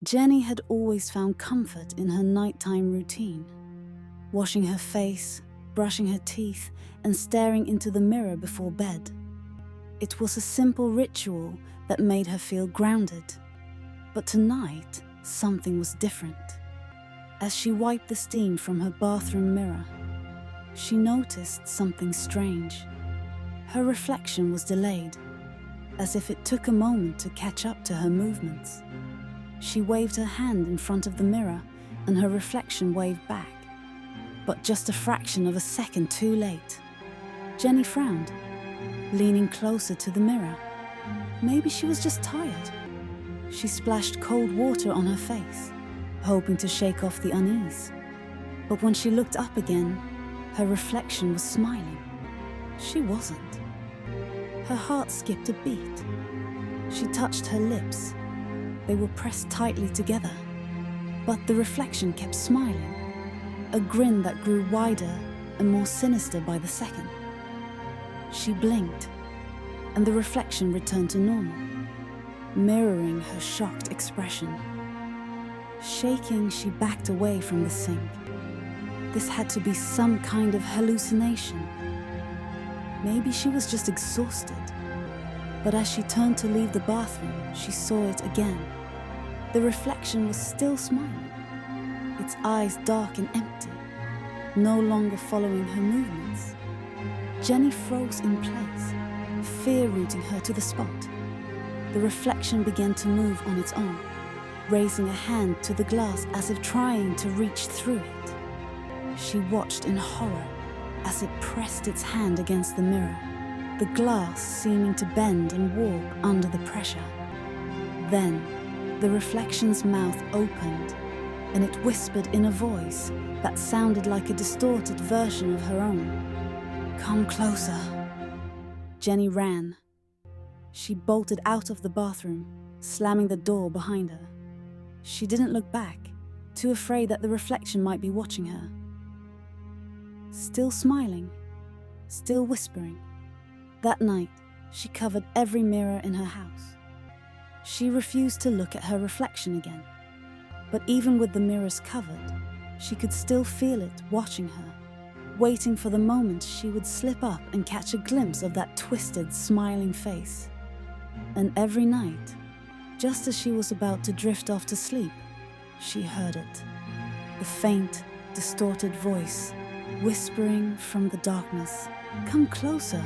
Jenny had always found comfort in her nighttime routine, washing her face, brushing her teeth, and staring into the mirror before bed. It was a simple ritual that made her feel grounded. But tonight, something was different. As she wiped the steam from her bathroom mirror, she noticed something strange. Her reflection was delayed, as if it took a moment to catch up to her movements. She waved her hand in front of the mirror, and her reflection waved back, but just a fraction of a second too late. Jenny frowned, leaning closer to the mirror. Maybe she was just tired. She splashed cold water on her face, hoping to shake off the unease. But when she looked up again, her reflection was smiling. She wasn't. Her heart skipped a beat. She touched her lips. They were pressed tightly together. But the reflection kept smiling, a grin that grew wider and more sinister by the second. She blinked, and the reflection returned to normal, mirroring her shocked expression. Shaking, she backed away from the sink. This had to be some kind of hallucination. Maybe she was just exhausted. But as she turned to leave the bathroom, she saw it again. The reflection was still smiling, its eyes dark and empty, no longer following her movements. Jenny froze in place, fear rooting her to the spot. The reflection began to move on its own, raising a hand to the glass as if trying to reach through it. She watched in horror as it pressed its hand against the mirror, the glass seeming to bend and warp under the pressure. Then, the reflection's mouth opened, and it whispered in a voice that sounded like a distorted version of her own. "Come closer." Jenny ran. She bolted out of the bathroom, slamming the door behind her. She didn't look back, too afraid that the reflection might be watching her. Still smiling, still whispering. That night, she covered every mirror in her house. She refused to look at her reflection again. But even with the mirrors covered, she could still feel it watching her, waiting for the moment she would slip up and catch a glimpse of that twisted, smiling face. And every night, just as she was about to drift off to sleep, she heard it. The faint, distorted voice, whispering from the darkness, "Come closer."